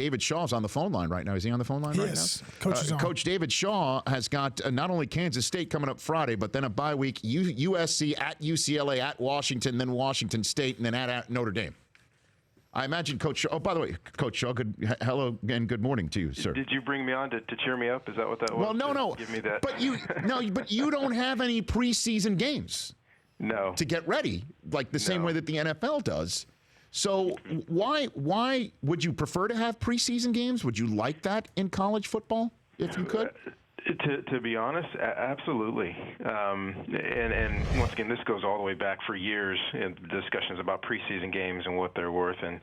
David Shaw's on the phone line right now. Is he on the phone line right Yes, now? Coach is on. Coach David Shaw has got not only Kansas State coming up Friday, but then a bye week, USC at UCLA, at Washington, then Washington State, and then at Notre Dame. I imagine Coach Shaw. Oh, by the way, Coach Shaw, hello and good morning to you, sir. Did you bring me on to cheer me up? Is that what that was? Well, no. Give me that. But you don't have any preseason games. No. To get ready, like the same way that the NFL does. So why would you prefer to have preseason games? Would you like that in college football if you could? To be honest, absolutely. And once again, this goes all the way back for years in discussions about preseason games and what they're worth. And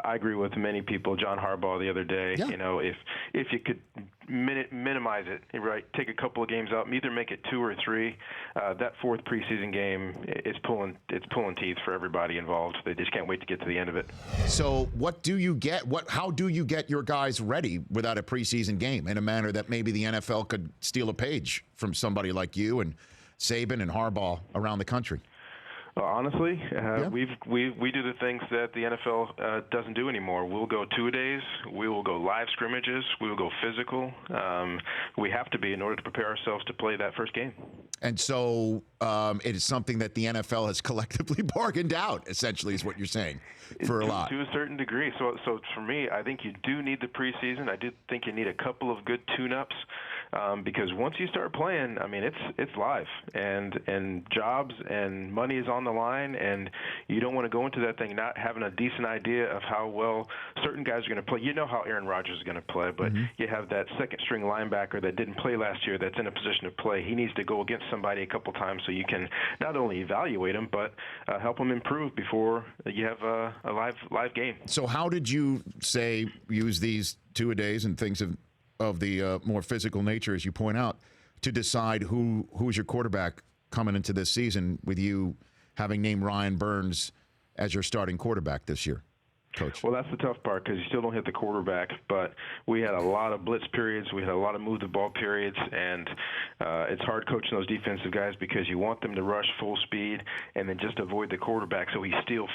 I agree with many people. John Harbaugh the other day. Yeah. You know, if you could minimize it, right? Take a couple of games out, either make it 2 or 3. That fourth preseason game, it's pulling teeth for everybody involved. They just can't wait to get to the end of it. So what do you get? How do you get your guys ready without a preseason game in a manner that maybe the NFL could steal a page from somebody like you and Saban and Harbaugh around the country? Honestly, we do the things that the NFL doesn't do anymore. We'll go 2-a-days. We will go live scrimmages. We will go physical. We have to be in order to prepare ourselves to play that first game. And so it is something that the NFL has collectively bargained out, essentially, is what you're saying, for a lot. To a certain degree. So for me, I think you do need the preseason. I do think you need a couple of good tune-ups because once you start playing, I mean, it's live. And jobs and money is on the line, and you don't want to go into that thing not having a decent idea of how well certain guys are going to play. You know how Aaron Rodgers is going to play, but you have that second-string linebacker that didn't play last year that's in a position to play. He needs to go against somebody a couple times so you can not only evaluate him, but help him improve before you have a live game. So how did you, say, use these 2-a-days and things of the more physical nature, as you point out, to decide who's your quarterback coming into this season with you having named Ryan Burns as your starting quarterback this year, Coach? Well, that's the tough part because you still don't hit the quarterback, but we had a lot of blitz periods. We had a lot of move-the-ball periods, and it's hard coaching those defensive guys because you want them to rush full speed and then just avoid the quarterback so he still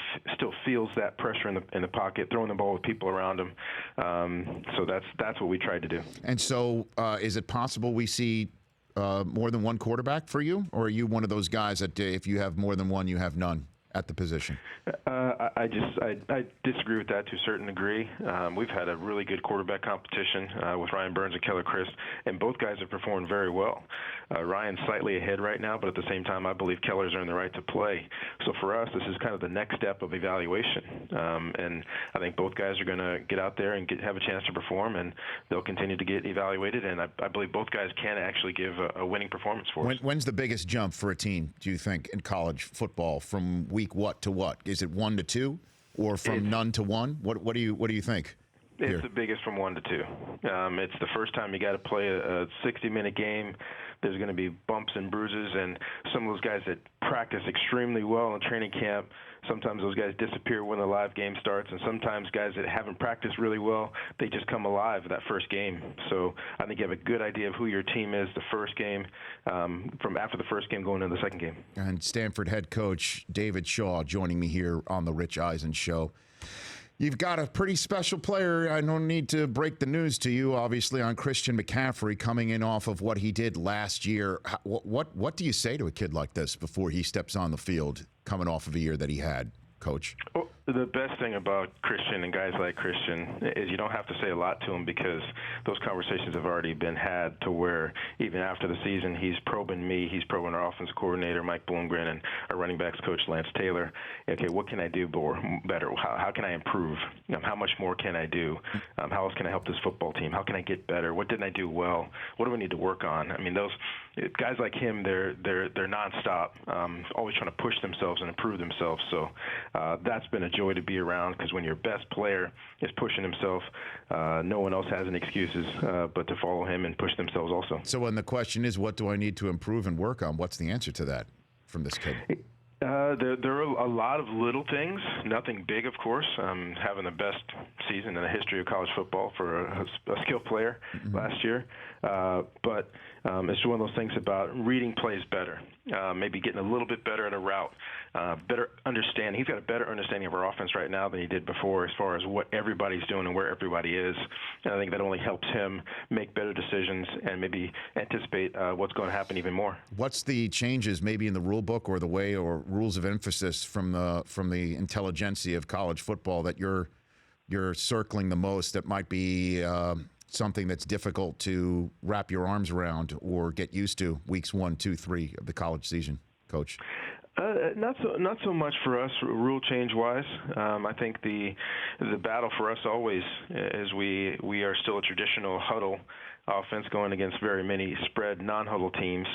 feels that pressure in the pocket, throwing the ball with people around him. So that's what we tried to do. And so is it possible we see more than one quarterback for you, or are you one of those guys that if you have more than one, you have none at the position? I disagree with that to a certain degree. We've had a really good quarterback competition with Ryan Burns and Keller Chris, and both guys have performed very well. Ryan's slightly ahead right now, but at the same time, I believe Keller's earned the right to play. So for us, this is kind of the next step of evaluation, and I think both guys are going to get out there and have a chance to perform, and they'll continue to get evaluated, and I believe both guys can actually give a winning performance for us. When's the biggest jump for a team, do you think, in college football from week what to what? Is it 1 to 2, or from none to 1? What do you think? It's the biggest from 1 to 2. It's the first time you got to play a 60-minute game. There's going to be bumps and bruises, and some of those guys that practice extremely well in training camp, sometimes those guys disappear when the live game starts, and sometimes guys that haven't practiced really well, they just come alive that first game. So I think you have a good idea of who your team is the first game, from after the first game going into the second game. And Stanford head coach David Shaw joining me here on the Rich Eisen Show. You've got a pretty special player. I don't need to break the news to you, obviously, on Christian McCaffrey coming in off of what he did last year. What do you say to a kid like this before he steps on the field coming off of a year that he had, Coach? Well, the best thing about Christian and guys like Christian is you don't have to say a lot to him because those conversations have already been had to where even after the season, he's probing me, he's probing our offensive coordinator, Mike Bloomgren, and our running backs coach, Lance Taylor. Okay, what can I do better? How can I improve? How much more can I do? How else can I help this football team? How can I get better? What didn't I do well? What do we need to work on? I mean, those guys like him, they're nonstop, always trying to push themselves and improve themselves. So that's been a joy to be around because when your best player is pushing himself, no one else has any excuses but to follow him and push themselves also. So when the question is, what do I need to improve and work on, what's the answer to that from this kid? There are a lot of little things, nothing big, of course. Having the best season in the history of college football for a skilled player last year. But it's one of those things about reading plays better, maybe getting a little bit better at a route, better understanding. He's got a better understanding of our offense right now than he did before, as far as what everybody's doing and where everybody is. And I think that only helps him make better decisions and maybe anticipate what's going to happen even more. What's the changes maybe in the rule book or the way or rules of emphasis from the intelligentsia of college football that you're circling the most that might be something that's difficult to wrap your arms around or get used to weeks 1, 2, 3 of the college season, Coach? Not so much for us, rule change wise. I think the battle for us always is we are still a traditional huddle offense going against very many spread non-huddle teams,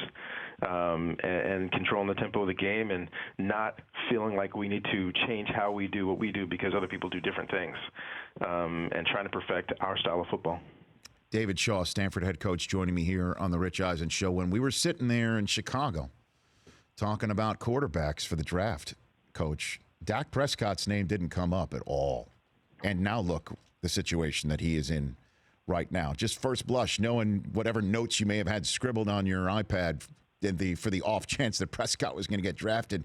and controlling the tempo of the game and not feeling like we need to change how we do what we do because other people do different things, and trying to perfect our style of football. David Shaw, Stanford head coach, joining me here on the Rich Eisen Show. When we were sitting there in Chicago talking about quarterbacks for the draft, Coach, Dak Prescott's name didn't come up at all. And now look, the situation that he is in right now. Just first blush, knowing whatever notes you may have had scribbled on your iPad for the off chance that Prescott was going to get drafted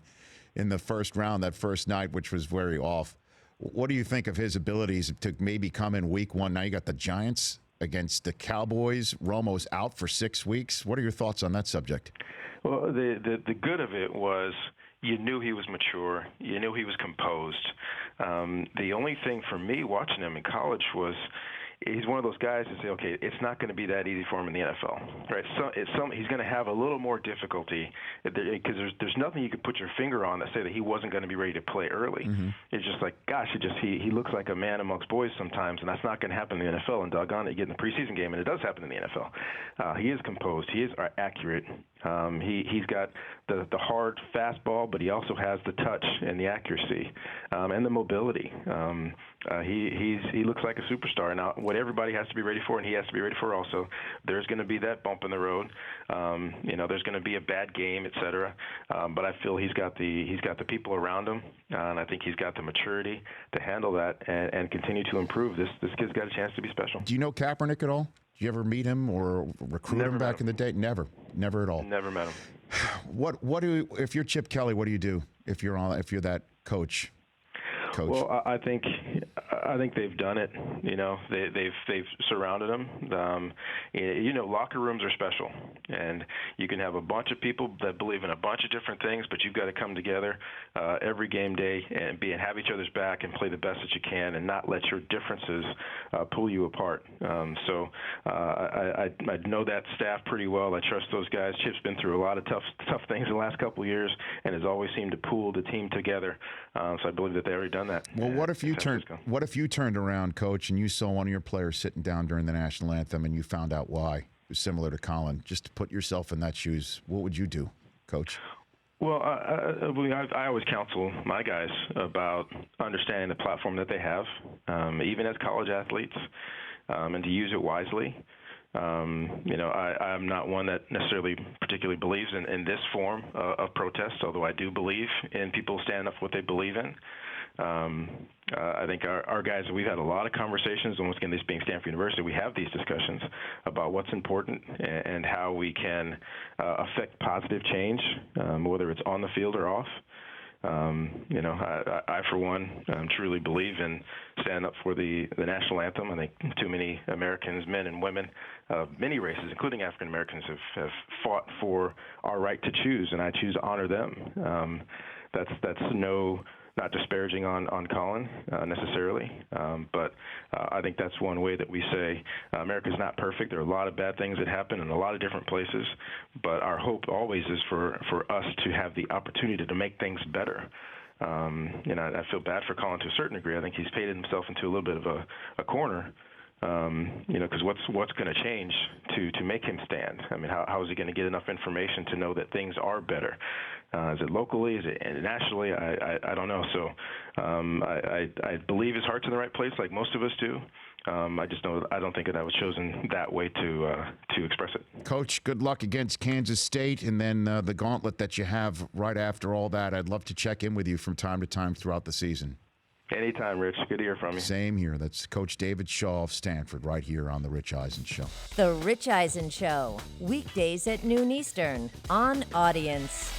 in the first round that first night, which was very off. What do you think of his abilities to maybe come in week 1? Now you got the Giants against the Cowboys. Romo's out for 6 weeks. What are your thoughts on that subject? Well, the good of it was you knew he was mature. You knew he was composed. The only thing for me watching him in college was he's one of those guys who say, okay, it's not going to be that easy for him in the NFL, right? He's going to have a little more difficulty because there's nothing you could put your finger on that say that he wasn't going to be ready to play early. Mm-hmm. It's just like, gosh, he looks like a man amongst boys sometimes, and that's not going to happen in the NFL. And doggone it, you get in the preseason game, and it does happen in the NFL. He is composed. He is accurate. He's got the hard fastball, but he also has the touch and the accuracy and the mobility. He looks like a superstar. Now, what everybody has to be ready for, and he has to be ready for also, there's going to be that bump in the road. There's going to be a bad game, et cetera. But I feel he's got the people around him, and I think he's got the maturity to handle that and continue to improve. This kid's got a chance to be special. Do you know Kaepernick at all? Did you ever meet him or recruit him back in the day? Never at all. Never met him. If you're Chip Kelly, what do you do if you're that coach? Well, I think they've done it. They've surrounded him. Locker rooms are special, and you can have a bunch of people that believe in a bunch of different things, but you've got to come together every game day and have each other's back and play the best that you can, and not let your differences pull you apart. I know that staff pretty well. I trust those guys. Chip's been through a lot of tough things in the last couple of years, and has always seemed to pull the team together. So I believe that they've already done that. Well, what if you turned around, Coach, and you saw one of your players sitting down during the national anthem, and you found out why? It was similar to Colin. Just to put yourself in that shoes, what would you do, Coach? Well, I always counsel my guys about understanding the platform that they have, even as college athletes, and to use it wisely. I'm not one that necessarily particularly believes in this form of protest, although I do believe in people standing up for what they believe in. I think our guys, we've had a lot of conversations, and once again, this being Stanford University, we have these discussions about what's important and how we can affect positive change, whether it's on the field or off. I for one, truly believe in standing up for the national anthem. I think too many Americans, men and women, many races, including African Americans, have fought for our right to choose, and I choose to honor them. That's not disparaging on Colin necessarily, but I think that's one way that we say America's not perfect. There are a lot of bad things that happen in a lot of different places, but our hope always is for us to have the opportunity to make things better. I feel bad for Colin to a certain degree. I think he's painted himself into a little bit of a corner. Because what's going to change to make him stand? I mean, how is he going to get enough information to know that things are better? Is it locally? Is it nationally? I don't know. So I believe his heart's in the right place, like most of us do. I just know I don't think that I was chosen that way to express it. Coach, good luck against Kansas State, and then the gauntlet that you have right after all that. I'd love to check in with you from time to time throughout the season. Anytime, Rich. Good to hear from you. Same here. That's Coach David Shaw of Stanford right here on The Rich Eisen Show. The Rich Eisen Show, weekdays at noon Eastern on Audience.